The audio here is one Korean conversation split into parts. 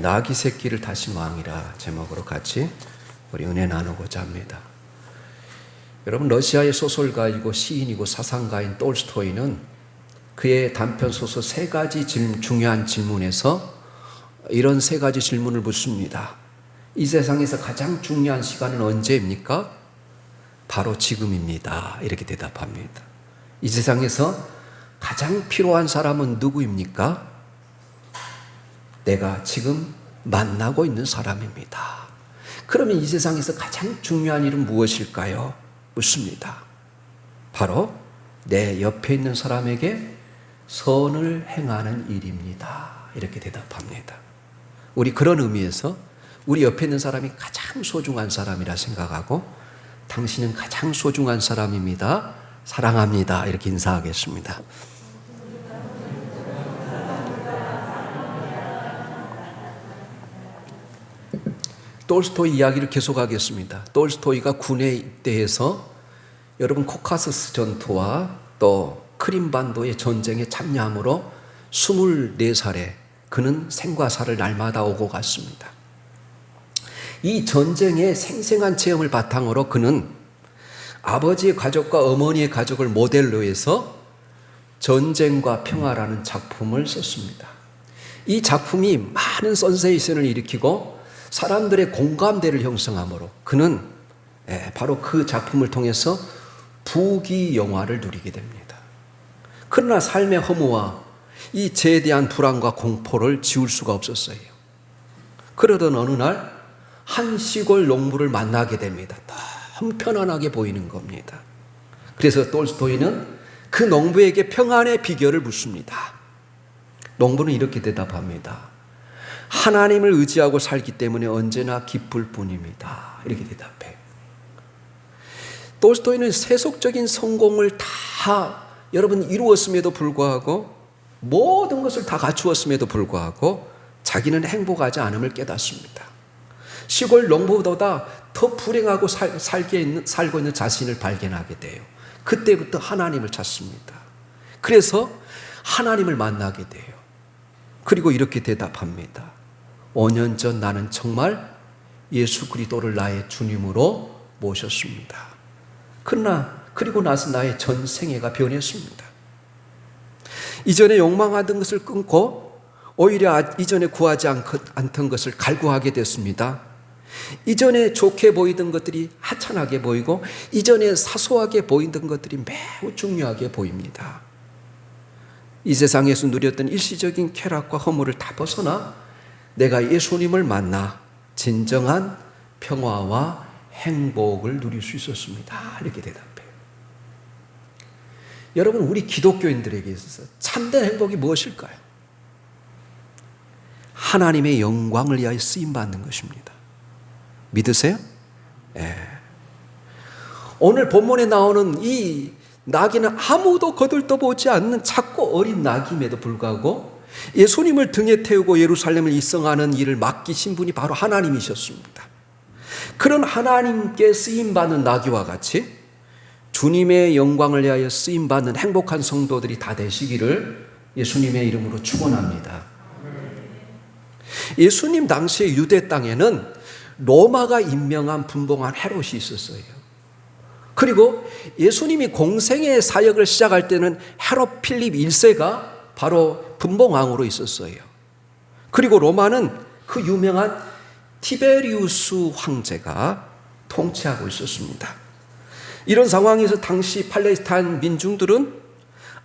나귀 새끼를 다신 왕이라 제목으로 같이 우리 은혜 나누고자 합니다. 여러분, 러시아의 소설가이고 시인이고 사상가인 톨스토이는 그의 단편 소설 세 가지 중요한 질문에서 이런 세 가지 질문을 묻습니다. 이 세상에서 가장 중요한 시간은 언제입니까? 바로 지금입니다. 이렇게 대답합니다. 이 세상에서 가장 필요한 사람은 누구입니까? 내가 지금 만나고 있는 사람입니다. 그러면 이 세상에서 가장 중요한 일은 무엇일까요? 묻습니다. 바로 내 옆에 있는 사람에게 선을 행하는 일입니다. 이렇게 대답합니다. 우리 그런 의미에서 우리 옆에 있는 사람이 가장 소중한 사람이라 생각하고 당신은 가장 소중한 사람입니다. 사랑합니다. 이렇게 인사하겠습니다. 톨스토이 이야기를 계속하겠습니다. 톨스토이가 군에 입대해서 여러분 코카서스 전투와 또 크림반도의 전쟁에 참여함으로 24살에 그는 생과 사를 날마다 오고 갔습니다. 이 전쟁의 생생한 체험을 바탕으로 그는 아버지의 가족과 어머니의 가족을 모델로 해서 전쟁과 평화라는 작품을 썼습니다. 이 작품이 많은 센세이션을 일으키고 사람들의 공감대를 형성하므로 그는 바로 그 작품을 통해서 부귀 영화를 누리게 됩니다. 그러나 삶의 허무와 이 죄에 대한 불안과 공포를 지울 수가 없었어요. 그러던 어느 날 한 시골 농부를 만나게 됩니다. 너무 편안하게 보이는 겁니다. 그래서 톨스토이는 그 농부에게 평안의 비결을 묻습니다. 농부는 이렇게 대답합니다. 하나님을 의지하고 살기 때문에 언제나 기쁠 뿐입니다. 이렇게 대답해요. 톨스토이는 세속적인 성공을 다 여러분 이루었음에도 불구하고 모든 것을 다 갖추었음에도 불구하고 자기는 행복하지 않음을 깨닫습니다. 시골 농부보다 더 불행하고 살고 있는 자신을 발견하게 돼요. 그때부터 하나님을 찾습니다. 그래서 하나님을 만나게 돼요. 그리고 이렇게 대답합니다. 5년 전 나는 정말 예수 그리스도를 나의 주님으로 모셨습니다. 그리고 나서 나의 전 생애가 변했습니다. 이전에 욕망하던 것을 끊고 오히려 이전에 구하지 않던 것을 갈구하게 됐습니다. 이전에 좋게 보이던 것들이 하찮게 보이고 이전에 사소하게 보이던 것들이 매우 중요하게 보입니다. 이 세상에서 누렸던 일시적인 쾌락과 허물을 다 벗어나 내가 예수님을 만나 진정한 평화와 행복을 누릴 수 있었습니다. 이렇게 대답해요. 여러분, 우리 기독교인들에게 있어서 참된 행복이 무엇일까요? 하나님의 영광을 위하여 쓰임받는 것입니다. 믿으세요? 오늘 본문에 나오는 이 나귀는 아무도 거들떠보지 않는 작고 어린 나귀임에도 불구하고 예수님을 등에 태우고 예루살렘을 입성하는 일을 맡기신 분이 바로 하나님이셨습니다. 그런 하나님께 쓰임받는 나귀와 같이 주님의 영광을 위하여 쓰임받는 행복한 성도들이 다 되시기를 예수님의 이름으로 축원합니다. 예수님 당시의 유대 땅에는 로마가 임명한 분봉한 헤롯이 있었어요. 그리고 예수님이 공생의 사역을 시작할 때는 헤롯 필립 1세가 바로 분봉왕으로 있었어요. 그리고 로마는 그 유명한 티베리우스 황제가 통치하고 있었습니다. 이런 상황에서 당시 팔레스타인 민중들은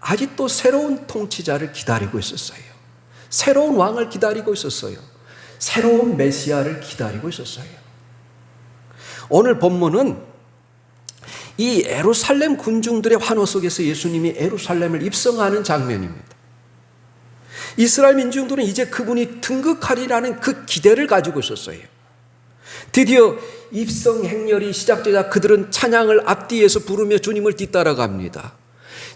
아직도 새로운 통치자를 기다리고 있었어요. 새로운 왕을 기다리고 있었어요. 새로운 메시아를 기다리고 있었어요. 오늘 본문은 이 예루살렘 군중들의 환호 속에서 예수님이 예루살렘을 입성하는 장면입니다. 이스라엘 민중들은 이제 그분이 등극하리라는 그 기대를 가지고 있었어요. 드디어 입성 행렬이 시작되자 그들은 찬양을 앞뒤에서 부르며 주님을 뒤따라갑니다.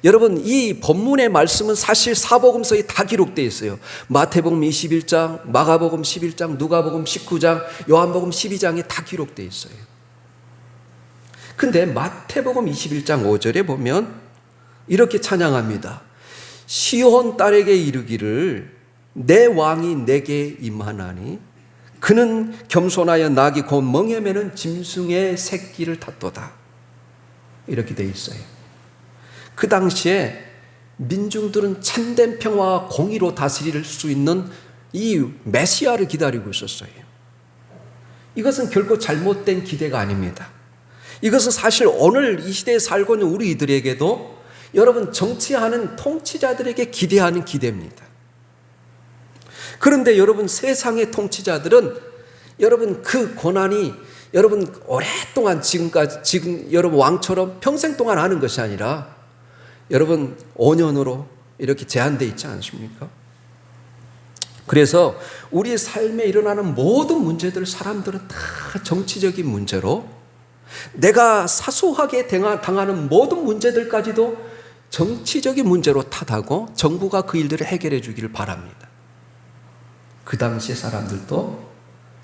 여러분, 이 본문의 말씀은 사실 사복음서에 다 기록되어 있어요. 마태복음 21장, 마가복음 11장, 누가복음 19장, 요한복음 12장에 다 기록되어 있어요. 근데 마태복음 21장 5절에 보면 이렇게 찬양합니다. 시온 딸에게 이르기를 내 왕이 내게 임하나니 그는 겸손하여 낙이 곧 멍에 매는 짐승의 새끼를 탔도다. 이렇게 되어 있어요. 그 당시에 민중들은 참된 평화와 공의로 다스릴 수 있는 이 메시아를 기다리고 있었어요. 이것은 결코 잘못된 기대가 아닙니다. 이것은 사실 오늘 이 시대에 살고 있는 우리들에게도 여러분 정치하는 통치자들에게 기대하는 기대입니다. 그런데 여러분 세상의 통치자들은 여러분 그 고난이 여러분 오랫동안 지금 여러분 왕처럼 평생 동안 하는 것이 아니라 여러분 5년으로 이렇게 제한되어 있지 않습니까? 그래서 우리 삶에 일어나는 모든 문제들 사람들은 다 정치적인 문제로 내가 사소하게 당하는 모든 문제들까지도 정치적인 문제로 탓하고 정부가 그 일들을 해결해 주기를 바랍니다. 그 당시 사람들도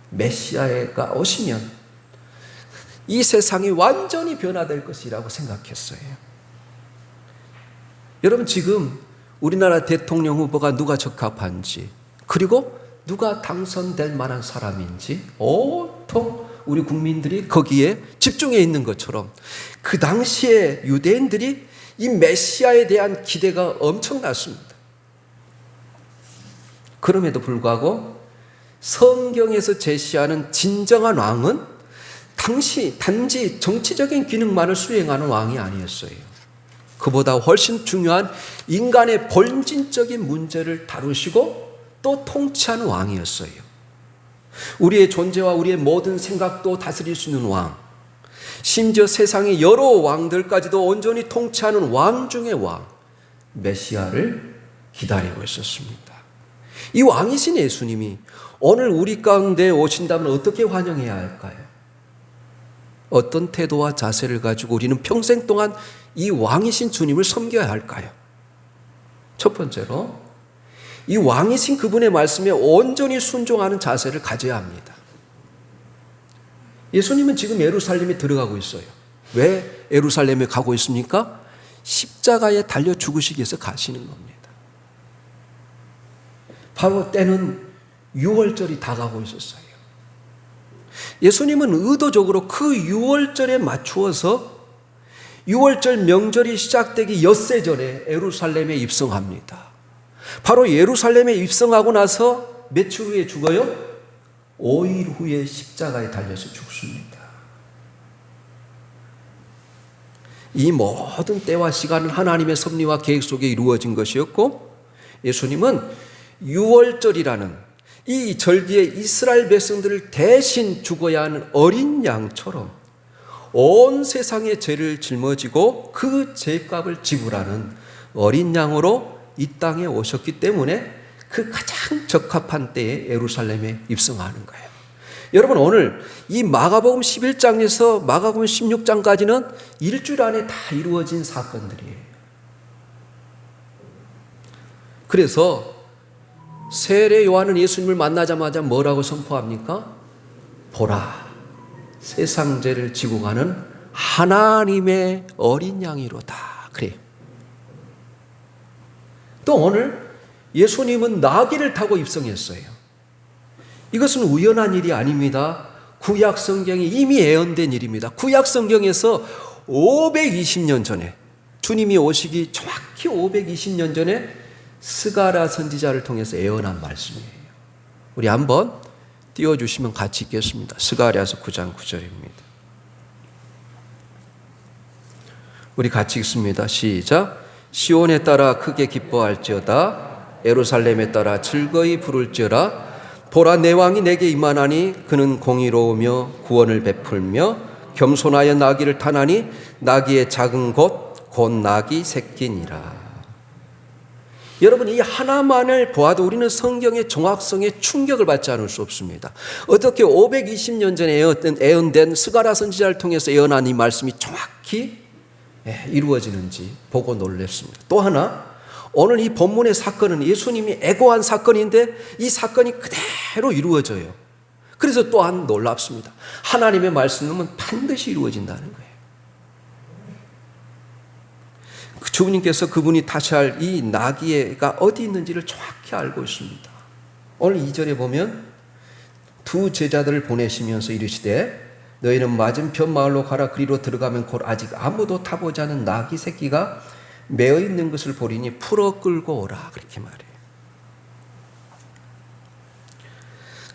메시아가 오시면 이 세상이 완전히 변화될 것이라고 생각했어요. 여러분 지금 우리나라 대통령 후보가 누가 적합한지 그리고 누가 당선될 만한 사람인지 온통 우리 국민들이 거기에 집중해 있는 것처럼 그 당시에 유대인들이 이 메시아에 대한 기대가 엄청났습니다. 그럼에도 불구하고 성경에서 제시하는 진정한 왕은 단지 정치적인 기능만을 수행하는 왕이 아니었어요. 그보다 훨씬 중요한 인간의 본질적인 문제를 다루시고 또 통치하는 왕이었어요. 우리의 존재와 우리의 모든 생각도 다스릴 수 있는 왕, 심지어 세상의 여러 왕들까지도 온전히 통치하는 왕 중의 왕, 메시아를 기다리고 있었습니다. 이 왕이신 예수님이 오늘 우리 가운데 오신다면 어떻게 환영해야 할까요? 어떤 태도와 자세를 가지고 우리는 평생 동안 이 왕이신 주님을 섬겨야 할까요? 첫 번째로 이 왕이신 그분의 말씀에 온전히 순종하는 자세를 가져야 합니다. 예수님은 지금 예루살렘에 들어가고 있어요. 왜 예루살렘에 가고 있습니까? 십자가에 달려 죽으시기 위해서 가시는 겁니다. 바로 때는 6월절이 다가오고 있었어요. 예수님은 의도적으로 그 6월절에 맞추어서 6월절 명절이 시작되기 엿새 전에 예루살렘에 입성합니다. 바로 예루살렘에 입성하고 나서 며칠 후에 죽어요? 5일 후에 십자가에 달려서 죽습니다. 이 모든 때와 시간은 하나님의 섭리와 계획 속에 이루어진 것이었고 예수님은 6월절이라는 이 절기에 이스라엘 백성들을 대신 죽어야 하는 어린 양처럼 온 세상의 죄를 짊어지고 그 죄값을 지불하는 어린 양으로 이 땅에 오셨기 때문에 그 가장 적합한 때에 예루살렘에 입성하는 거예요. 여러분 오늘 이 마가복음 11장에서 마가복음 16장까지는 일주일 안에 다 이루어진 사건들이에요. 그래서 세례 요한은 예수님을 만나자마자 뭐라고 선포합니까? 보라, 세상 죄를 지고 가는 하나님의 어린 양이로다. 그래요. 또 오늘 예수님은 나귀를 타고 입성했어요. 이것은 우연한 일이 아닙니다. 구약 성경에 이미 예언된 일입니다. 구약 성경에서 520년 전에 주님이 오시기 정확히 520년 전에 스가랴 선지자를 통해서 예언한 말씀이에요. 우리 한번 띄워주시면 같이 읽겠습니다. 스가랴서 9장 9절입니다. 우리 같이 읽습니다. 시작. 시온에 따라 크게 기뻐할지어다. 예루살렘에 따라 즐거이 부를지어다. 보라, 내 왕이 내게 임하나니 그는 공의로우며 구원을 베풀며 겸손하여 나귀를 타나니 나귀의 작은 곧 나귀 새끼니라. 여러분 이 하나만을 보아도 우리는 성경의 정확성에 충격을 받지 않을 수 없습니다. 어떻게 520년 전에 예언된 스가랴 선지자를 통해서 예언한 이 말씀이 정확히 이루어지는지 보고 놀랍습니다. 또 하나 오늘 이 본문의 사건은 예수님이 애고한 사건인데 이 사건이 그대로 이루어져요. 그래서 또한 놀랍습니다. 하나님의 말씀은 반드시 이루어진다는 거예요. 주님께서 그분이 타시할 이 나귀가 어디 있는지를 정확히 알고 있습니다. 오늘 2절에 보면 두 제자들을 보내시면서 이르시되 너희는 맞은편 마을로 가라. 그리로 들어가면 곧 아직 아무도 타보지 않은 나귀 새끼가 매어 있는 것을 보리니 풀어 끌고 오라. 그렇게 말해요.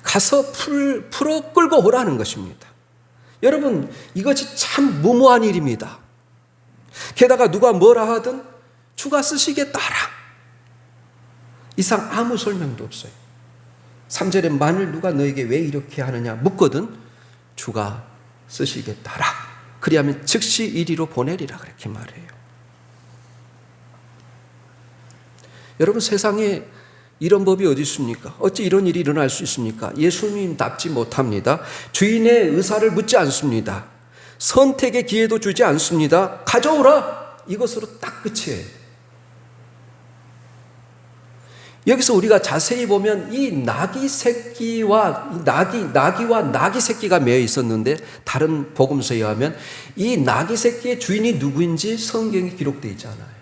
가서 풀어 끌고 오라는 것입니다. 여러분, 이것이 참 무모한 일입니다. 게다가 누가 뭐라 하든 주가 쓰시겠다라. 이상 아무 설명도 없어요. 3절에 만일 누가 너에게 왜 이렇게 하느냐 묻거든 주가 쓰시겠다라. 그리하면 즉시 이리로 보내리라. 그렇게 말해요. 여러분, 세상에 이런 법이 어디 있습니까? 어찌 이런 일이 일어날 수 있습니까? 예수님답지 못합니다. 주인의 의사를 묻지 않습니다. 선택의 기회도 주지 않습니다. 가져오라. 이것으로 딱 끝이에요. 여기서 우리가 자세히 보면 이 나귀 새끼와 나귀 새끼가 매여 있었는데 다른 복음서에 의하면 이 나귀 새끼의 주인이 누구인지 성경에 기록되어 있지 않아요.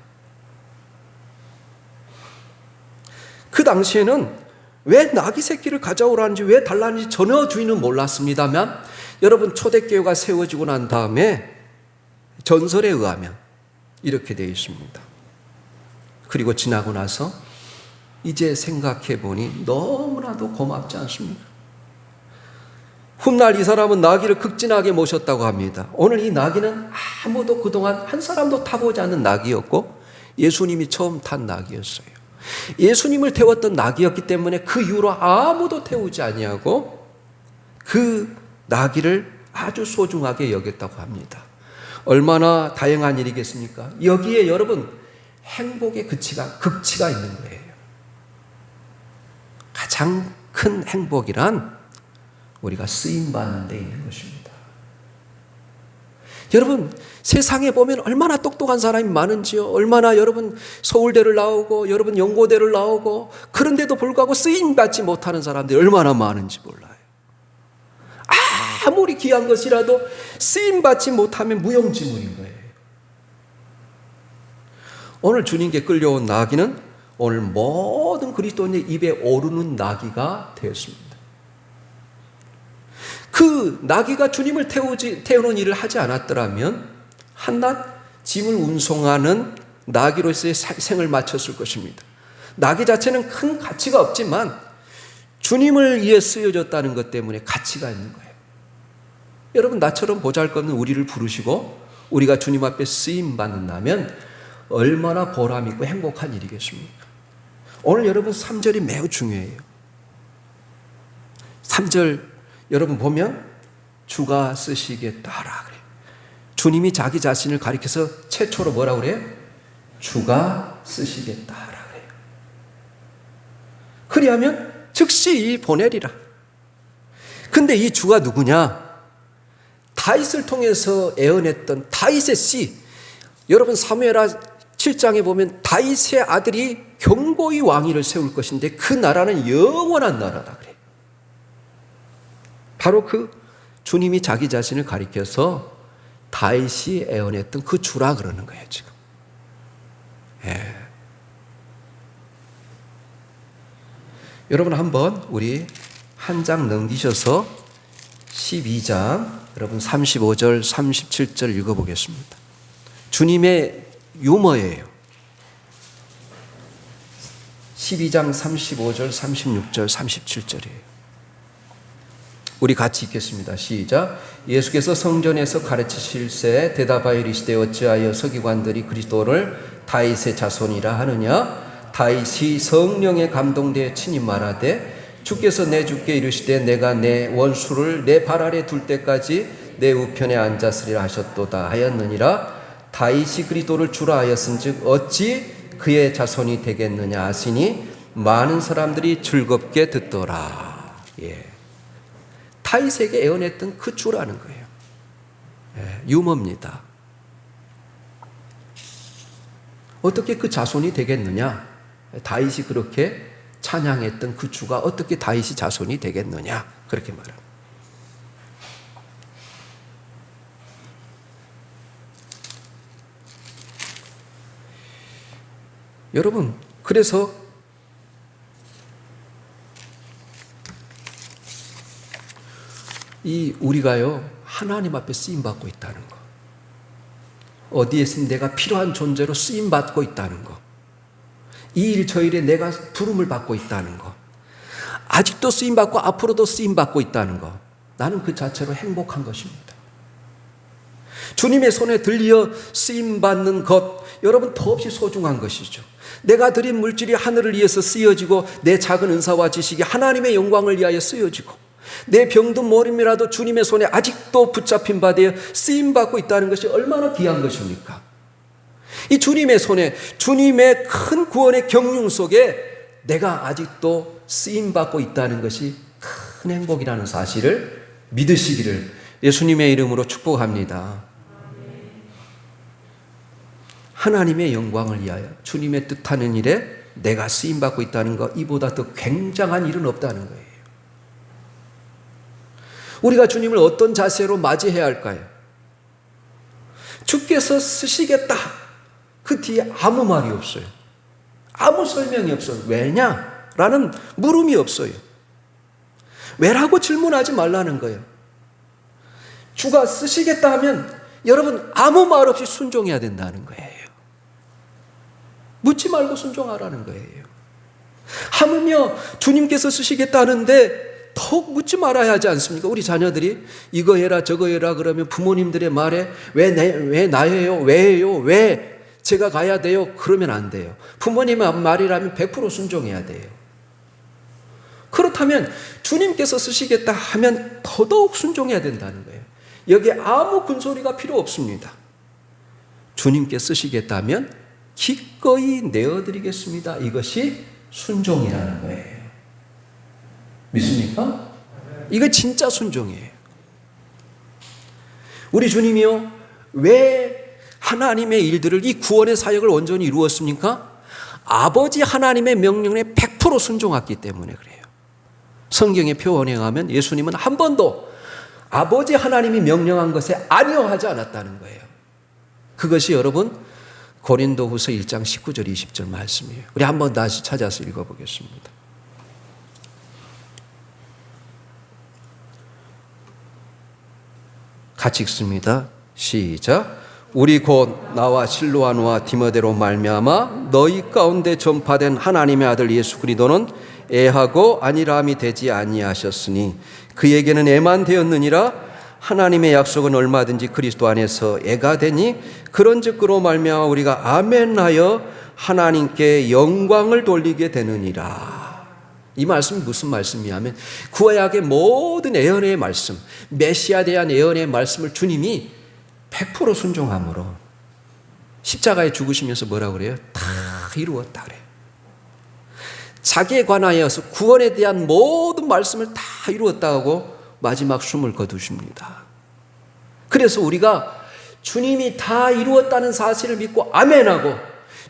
그 당시에는 왜 나귀 새끼를 가져오라는지 왜 달라는지 전혀 주인은 몰랐습니다만 여러분, 초대교회가 세워지고 난 다음에 전설에 의하면 이렇게 되어 있습니다. 그리고 지나고 나서 이제 생각해 보니 너무나도 고맙지 않습니까? 훗날 이 사람은 나귀를 극진하게 모셨다고 합니다. 오늘 이 나귀는 아무도 그동안 한 사람도 타보지 않은 나귀였고 예수님이 처음 탄 나귀였어요. 예수님을 태웠던 나귀였기 때문에 그 이후로 아무도 태우지 아니하고 그 나귀를 아주 소중하게 여겼다고 합니다. 얼마나 다양한 일이겠습니까? 여기에 여러분 행복의 극치가 있는 거예요. 가장 큰 행복이란 우리가 쓰임받는 데 있는 것입니다. 여러분, 세상에 보면 얼마나 똑똑한 사람이 많은지요. 얼마나 여러분 서울대를 나오고 여러분 연고대를 나오고 그런데도 불구하고 쓰임받지 못하는 사람들이 얼마나 많은지 몰라요. 아무리 귀한 것이라도 쓰임받지 못하면 무용지물인 거예요. 오늘 주님께 끌려온 나귀는 오늘 모든 그리스도인의 입에 오르는 나귀가 되었습니다. 그 나귀가 주님을 태우는 일을 하지 않았더라면 한낱 짐을 운송하는 나귀로서의 생을 마쳤을 것입니다. 나귀 자체는 큰 가치가 없지만 주님을 위해 쓰여졌다는 것 때문에 가치가 있는 거예요. 여러분, 나처럼 보잘것없는 우리를 부르시고 우리가 주님 앞에 쓰임 받는다면 얼마나 보람 있고 행복한 일이겠습니까? 오늘 여러분 3절이 매우 중요해요. 3절 여러분 보면 주가 쓰시겠다라 그래요. 주님이 자기 자신을 가리켜서 최초로 뭐라고 그래요? 주가 쓰시겠다라 그래요. 그리하면 즉시 보내리라. 근데 이 주가 누구냐? 다윗을 통해서 애언했던 다윗의 씨. 여러분 사무엘하 7장에 보면 다윗의 아들이 견고히 왕위를 세울 것인데 그 나라는 영원한 나라다 그래요. 바로 그 주님이 자기 자신을 가리켜서 다윗이 애언했던 그 주라 그러는 거예요 지금. 예. 여러분 한번 우리 한 장 넘기셔서 12장 여러분 35절 37절 읽어보겠습니다. 주님의 유머예요. 12장 35절 36절 37절이에요. 우리 같이 읽겠습니다. 시작. 예수께서 성전에서 가르치실새 대답하여 이르시되 어찌하여 서기관들이 그리스도를 다윗의 자손이라 하느냐? 다윗이 성령에 감동되어 친히 말하되 주께서 내 주께 이르시되 내가 내 원수를 내 발 아래 둘 때까지 내 우편에 앉았으리라 하셨도다 하였느니라. 다윗이 그리스도를 주라 하였은즉 어찌 그의 자손이 되겠느냐 하시니 많은 사람들이 즐겁게 듣더라. 예. 다윗에게 애언했던 그 주라는 거예요. 예, 유머입니다. 어떻게 그 자손이 되겠느냐? 다윗이 그렇게 찬양했던 그 주가 어떻게 다윗이 자손이 되겠느냐? 그렇게 말합니다. 여러분, 그래서 이 우리가요 하나님 앞에 쓰임 받고 있다는 거, 어디에서 내가 필요한 존재로 쓰임 받고 있다는 거, 이 일 저 일에 내가 부름을 받고 있다는 거, 아직도 쓰임 받고 앞으로도 쓰임 받고 있다는 거, 나는 그 자체로 행복한 것입니다. 주님의 손에 들려 쓰임 받는 것, 여러분 더없이 소중한 것이죠. 내가 드린 물질이 하늘을 위해서 쓰여지고 내 작은 은사와 지식이 하나님의 영광을 위하여 쓰여지고 내 병든 모림이라도 주님의 손에 아직도 붙잡힌 바 되어 쓰임 받고 있다는 것이 얼마나 귀한 것입니까? 이 주님의 손에, 주님의 큰 구원의 경륜 속에 내가 아직도 쓰임 받고 있다는 것이 큰 행복이라는 사실을 믿으시기를 예수님의 이름으로 축복합니다. 하나님의 영광을 위하여 주님의 뜻하는 일에 내가 쓰임받고 있다는 것, 이보다 더 굉장한 일은 없다는 거예요. 우리가 주님을 어떤 자세로 맞이해야 할까요? 주께서 쓰시겠다, 그 뒤에 아무 말이 없어요. 아무 설명이 없어요. 왜냐라는 물음이 없어요. 왜라고 질문하지 말라는 거예요. 주가 쓰시겠다 하면 여러분 아무 말 없이 순종해야 된다는 거예요. 묻지 말고 순종하라는 거예요. 하물며 주님께서 쓰시겠다 하는데 더욱 묻지 말아야 하지 않습니까? 우리 자녀들이 이거 해라 저거 해라 그러면 부모님들의 말에 왜 나예요? 왜요? 왜 제가 가야 돼요? 그러면 안 돼요. 부모님의 말이라면 100% 순종해야 돼요. 그렇다면 주님께서 쓰시겠다 하면 더더욱 순종해야 된다는 거예요. 여기에 아무 군소리가 필요 없습니다. 주님께 쓰시겠다 하면 기꺼이 내어드리겠습니다. 이것이 순종이라는 거예요. 믿습니까? 이거 진짜 순종이에요. 우리 주님이요, 왜 하나님의 일들을, 이 구원의 사역을 온전히 이루었습니까? 아버지 하나님의 명령에 100% 순종했기 때문에 그래요. 성경의 표현에 의하면 예수님은 한 번도 아버지 하나님이 명령한 것에 아니어하지 않았다는 거예요. 그것이 여러분 고린도후서 1장 19절 20절 말씀이에요. 우리 한번 다시 찾아서 읽어보겠습니다. 같이 읽습니다. 시작. 우리 곧 나와 실로아노와 디모데로 말미암아 너희 가운데 전파된 하나님의 아들 예수 그리스도는 애하고 안일함이 되지 아니하셨으니 그에게는 애만 되었느니라. 하나님의 약속은 얼마든지 그리스도 안에서 애가 되니 그런즉 그로 말미암아 우리가 아멘하여 하나님께 영광을 돌리게 되느니라. 이 말씀이 무슨 말씀이냐면 구약의 모든 예언의 말씀, 메시아에 대한 예언의 말씀을 주님이 100% 순종함으로 십자가에 죽으시면서 뭐라고 그래요? 다 이루었다 그래요. 자기에 관하여서 구원에 대한 모든 말씀을 다 이루었다고 마지막 숨을 거두십니다. 그래서 우리가 주님이 다 이루었다는 사실을 믿고 아멘하고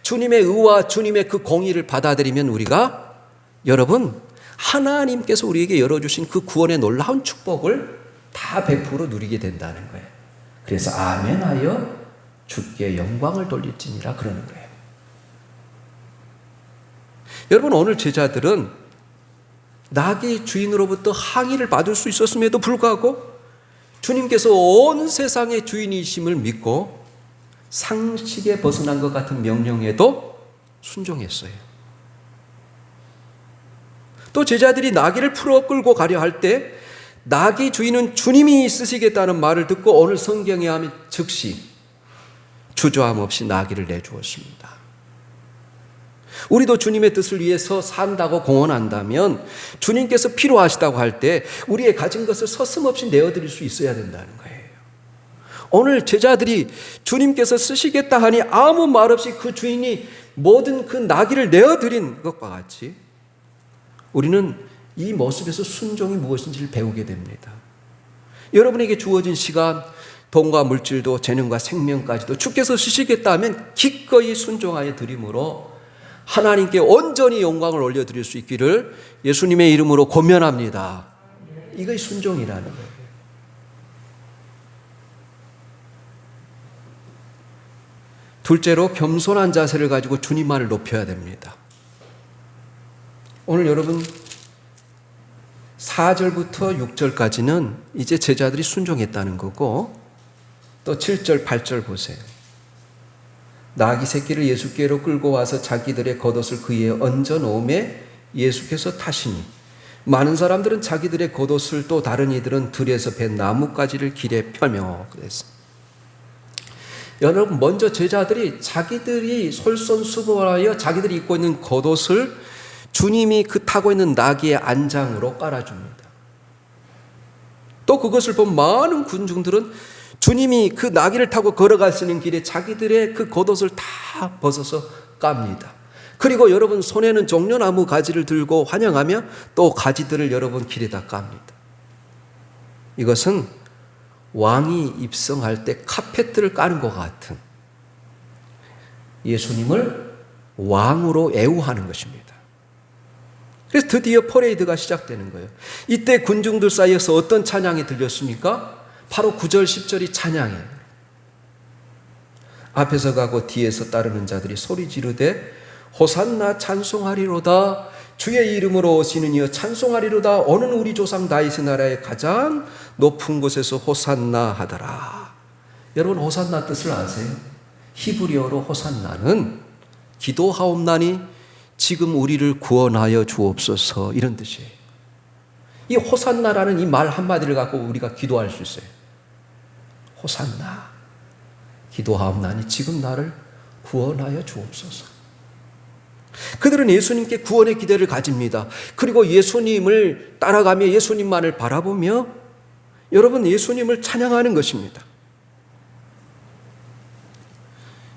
주님의 의와 주님의 그 공의를 받아들이면 우리가 여러분 하나님께서 우리에게 열어주신 그 구원의 놀라운 축복을 다 100% 누리게 된다는 거예요. 그래서 아멘하여 주께 영광을 돌릴지니라 그러는 거예요. 여러분 오늘 제자들은 낙의 주인으로부터 항의를 받을 수 있었음에도 불구하고 주님께서 온 세상의 주인이심을 믿고 상식에 벗어난 것 같은 명령에도 순종했어요. 또 제자들이 나귀를 풀어 끌고 가려 할 때 나귀 주인은 주님이 쓰시겠다는 말을 듣고 오늘 성경에 하면 즉시 주저함 없이 나귀를 내주었습니다. 우리도 주님의 뜻을 위해서 산다고 공언한다면 주님께서 필요하시다고 할 때 우리의 가진 것을 서슴없이 내어드릴 수 있어야 된다는 거예요. 오늘 제자들이 주님께서 쓰시겠다 하니 아무 말 없이 그 주인이 모든 그 나귀를 내어드린 것과 같이 우리는 이 모습에서 순종이 무엇인지를 배우게 됩니다. 여러분에게 주어진 시간, 돈과 물질도 재능과 생명까지도 주께서 쓰시겠다 하면 기꺼이 순종하여 드림으로 하나님께 온전히 영광을 올려드릴 수 있기를 예수님의 이름으로 권면합니다. 이것이 순종이라는 거예요. 둘째로 겸손한 자세를 가지고 주님만을 높여야 됩니다. 오늘 여러분 4절부터 6절까지는 이제 제자들이 순종했다는 거고, 또 7절, 8절 보세요. 나귀 새끼를 예수께로 끌고 와서 자기들의 겉옷을 그에 얹어 놓음에 예수께서 타시니 많은 사람들은 자기들의 겉옷을 또 다른 이들은 들에서 벤 나뭇가지를 길에 펴며 그랬어요. 여러분, 먼저 제자들이 자기들이 솔선수범하여 자기들이 입고 있는 겉옷을 주님이 그 타고 있는 나귀의 안장으로 깔아줍니다. 또 그것을 본 많은 군중들은 주님이 그 나귀를 타고 걸어가시는 길에 자기들의 그 겉옷을 다 벗어서 깝니다. 그리고 여러분, 손에는 종려나무 가지를 들고 환영하며 또 가지들을 여러분 길에다 깝니다. 이것은 왕이 입성할 때 카페트를 까는 것 같은, 예수님을 왕으로 애우하는 것입니다. 그래서 드디어 퍼레이드가 시작되는 거예요. 이때 군중들 사이에서 어떤 찬양이 들렸습니까? 바로 9절 10절이 찬양이에요. 앞에서 가고 뒤에서 따르는 자들이 소리 지르되 호산나 찬송하리로다, 주의 이름으로 오시는 이여 찬송하리로다, 오는 우리 조상 다윗의 나라의 가장 높은 곳에서 호산나 하더라. 여러분, 호산나 뜻을 아세요? 히브리어로 호산나는 기도하옵나니 지금 우리를 구원하여 주옵소서, 이런 뜻이에요. 이 호산나라는 이 말 한마디를 갖고 우리가 기도할 수 있어요. 호산나, 기도하옵나니 지금 나를 구원하여 주옵소서. 그들은 예수님께 구원의 기대를 가집니다. 그리고 예수님을 따라가며 예수님만을 바라보며 여러분, 예수님을 찬양하는 것입니다.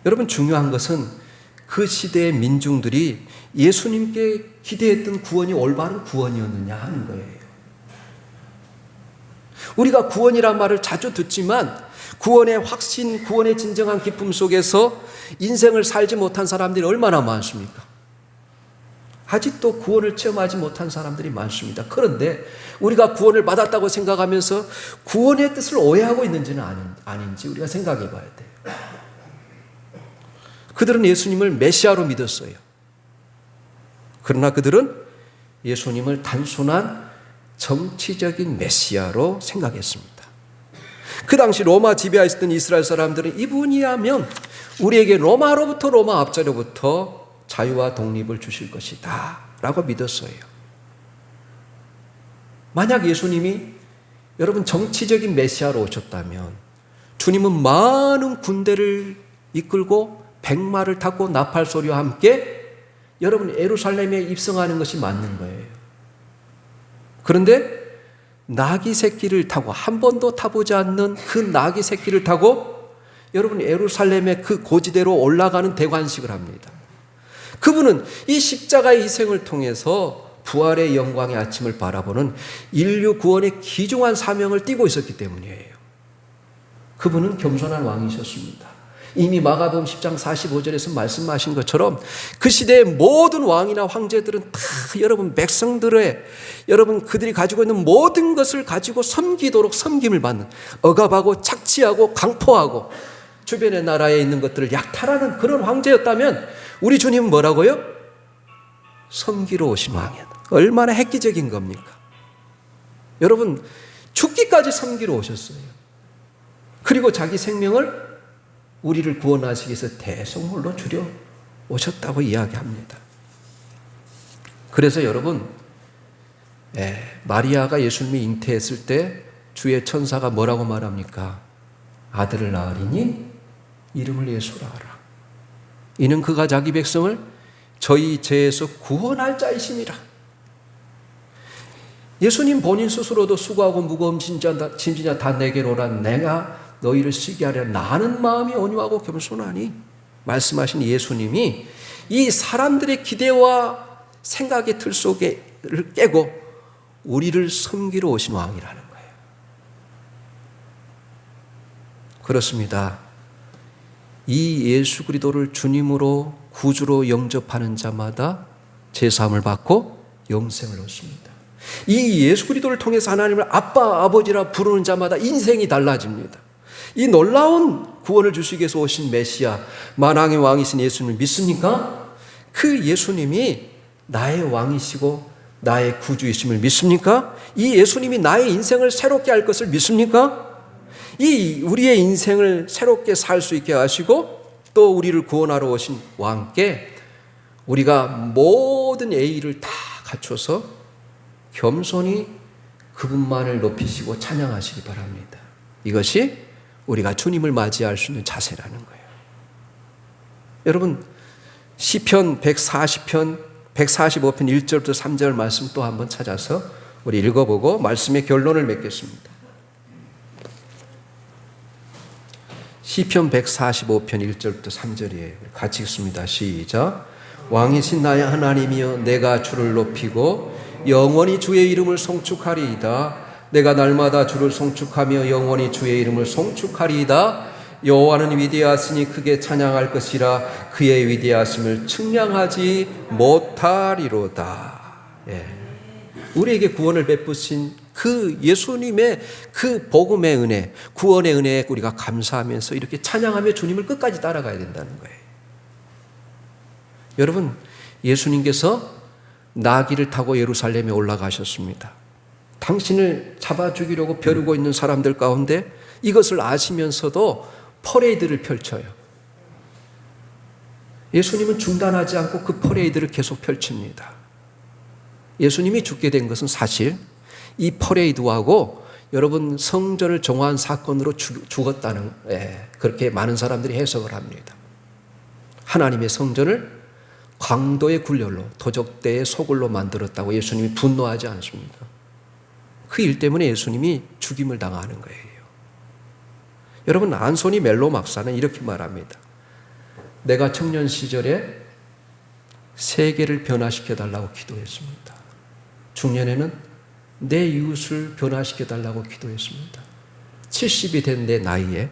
여러분, 중요한 것은 그 시대의 민중들이 예수님께 기대했던 구원이 올바른 구원이었느냐 하는 거예요. 우리가 구원이란 말을 자주 듣지만 구원의 확신, 구원의 진정한 기쁨 속에서 인생을 살지 못한 사람들이 얼마나 많습니까? 아직도 구원을 체험하지 못한 사람들이 많습니다. 그런데 우리가 구원을 받았다고 생각하면서 구원의 뜻을 오해하고 있는지는 아닌지 우리가 생각해 봐야 돼요. 그들은 예수님을 메시아로 믿었어요. 그러나 그들은 예수님을 단순한 정치적인 메시아로 생각했습니다. 그 당시 로마 지배하에 있었던 이스라엘 사람들은 이분이라면 우리에게 로마로부터, 로마 압제로부터 자유와 독립을 주실 것이다 라고 믿었어요. 만약 예수님이 여러분 정치적인 메시아로 오셨다면 주님은 많은 군대를 이끌고 백마를 타고 나팔 소리와 함께 여러분 예루살렘에 입성하는 것이 맞는 거예요. 그런데 나귀 새끼를 타고, 한 번도 타보지 않는 그 나귀 새끼를 타고 여러분 예루살렘의 그 고지대로 올라가는 대관식을 합니다. 그분은 이 십자가의 희생을 통해서 부활의 영광의 아침을 바라보는 인류 구원의 귀중한 사명을 띠고 있었기 때문이에요. 그분은 겸손한 왕이셨습니다. 이미 마가복음 10장 45절에서 말씀하신 것처럼 그 시대의 모든 왕이나 황제들은 다 여러분 백성들의 여러분 그들이 가지고 있는 모든 것을 가지고 섬기도록 섬김을 받는, 억압하고 착취하고 강포하고 주변의 나라에 있는 것들을 약탈하는 그런 황제였다면 우리 주님은 뭐라고요? 섬기러 오신 왕이다. 얼마나 획기적인 겁니까? 여러분 죽기까지 섬기러 오셨어요. 그리고 자기 생명을 우리를 구원하시기 위해서 대속물로 주려 오셨다고 이야기합니다. 그래서 여러분, 마리아가 예수님이 잉태했을 때 주의 천사가 뭐라고 말합니까? 아들을 낳으리니 이름을 예수라 하라. 이는 그가 자기 백성을 저희 죄에서 구원할 자이심이라. 예수님 본인 스스로도 수고하고 무거운 짐지냐 다 내게로 오라, 내가 너희를 쉬게 하려 나는 마음이 온유하고 겸손하니 말씀하신 예수님이 이 사람들의 기대와 생각의 틀 속에를 깨고 우리를 섬기러 오신 왕이라는 거예요. 그렇습니다. 이 예수 그리스도를 주님으로 구주로 영접하는 자마다 제사함을 받고 영생을 얻습니다. 이 예수 그리스도를 통해서 하나님을 아빠, 아버지라 부르는 자마다 인생이 달라집니다. 이 놀라운 구원을 주시기 위해서 오신 메시아, 만왕의 왕이신 예수님을 믿습니까? 그 예수님이 나의 왕이시고 나의 구주이심을 믿습니까? 이 예수님이 나의 인생을 새롭게 할 것을 믿습니까? 이 우리의 인생을 새롭게 살 수 있게 하시고 또 우리를 구원하러 오신 왕께 우리가 모든 예의를 다 갖춰서 겸손히 그분만을 높이시고 찬양하시기 바랍니다. 이것이 우리가 주님을 맞이할 수 있는 자세라는 거예요. 여러분, 시편 140편 145편 1절부터 3절 말씀 또 한번 찾아서 우리 읽어보고 말씀의 결론을 맺겠습니다. 시편 145편 1절부터 3절이에요. 같이 읽습니다. 시작. 왕이신 나의 하나님이여 내가 주를 높이고 영원히 주의 이름을 송축하리이다. 내가 날마다 주를 송축하며 영원히 주의 이름을 송축하리이다. 여호와는 위대하시니 크게 찬양할 것이라 그의 위대하심을 측량하지 못하리로다. 예. 우리에게 구원을 베푸신 그 예수님의 그 복음의 은혜, 구원의 은혜에 우리가 감사하면서 이렇게 찬양하며 주님을 끝까지 따라가야 된다는 거예요. 여러분, 예수님께서 나귀를 타고 예루살렘에 올라가셨습니다. 당신을 잡아 죽이려고 벼르고 있는 사람들 가운데 이것을 아시면서도 퍼레이드를 펼쳐요. 예수님은 중단하지 않고 그 퍼레이드를 계속 펼칩니다. 예수님이 죽게 된 것은 사실 이 퍼레이드하고 여러분 성전을 정화한 사건으로 죽었다는, 그렇게 많은 사람들이 해석을 합니다. 하나님의 성전을 강도의 굴열로 도적대의 소굴로 만들었다고 예수님이 분노하지 않습니다. 그 일 때문에 예수님이 죽임을 당하는 거예요. 여러분, 안소니 멜로 막사는 이렇게 말합니다. 내가 청년 시절에 세계를 변화시켜 달라고 기도했습니다. 중년에는 내 이웃을 변화시켜 달라고 기도했습니다. 70이 된 내 나이에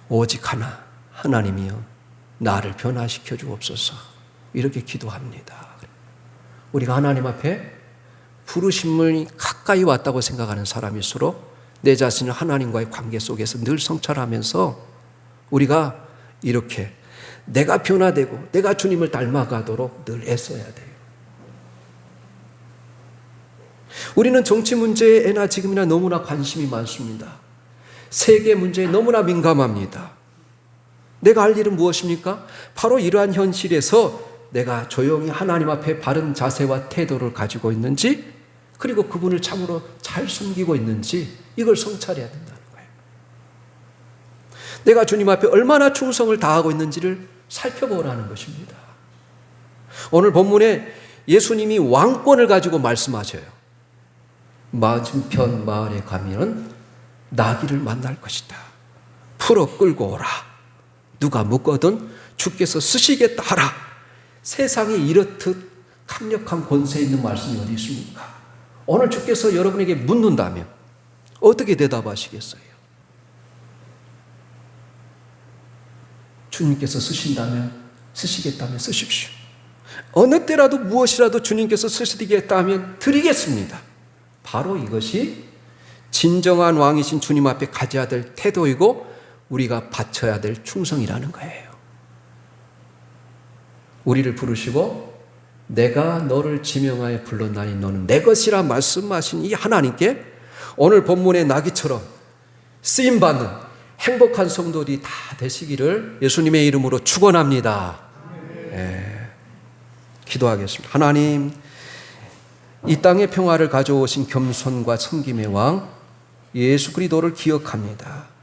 오직 하나, 하나님이여 나를 변화시켜 주옵소서, 이렇게 기도합니다. 우리가 하나님 앞에 부르심을 가까이 왔다고 생각하는 사람일수록 내 자신을 하나님과의 관계 속에서 늘 성찰하면서 우리가 이렇게 내가 변화되고 내가 주님을 닮아가도록 늘 애써야 돼요. 우리는 정치 문제에 애나 지금이나 너무나 관심이 많습니다. 세계 문제에 너무나 민감합니다. 내가 할 일은 무엇입니까? 바로 이러한 현실에서 내가 조용히 하나님 앞에 바른 자세와 태도를 가지고 있는지, 그리고 그분을 참으로 잘 섬기고 있는지, 이걸 성찰해야 된다는 거예요. 내가 주님 앞에 얼마나 충성을 다하고 있는지를 살펴보라는 것입니다. 오늘 본문에 예수님이 왕권을 가지고 말씀하셔요. 맞은편 마을에 가면 나귀를 만날 것이다. 풀어 끌고 오라. 누가 묻거든 주께서 쓰시겠다 하라. 세상에 이렇듯 강력한 권세 있는 말씀이 어디 있습니까? 오늘 주께서 여러분에게 묻는다면 어떻게 대답하시겠어요? 주님께서 쓰시겠다면 쓰십시오. 어느 때라도 무엇이라도 주님께서 쓰시겠다면 드리겠습니다. 바로 이것이 진정한 왕이신 주님 앞에 가져야 될 태도이고 우리가 바쳐야 될 충성이라는 거예요. 우리를 부르시고 내가 너를 지명하여 불렀나니 너는 내 것이라 말씀하신 이 하나님께 오늘 본문의 나귀처럼 쓰임받는 행복한 성도들이 다 되시기를 예수님의 이름으로 축원합니다. 기도하겠습니다. 하나님, 이 땅의 평화를 가져오신 겸손과 섬김의 왕 예수 그리스도를 기억합니다.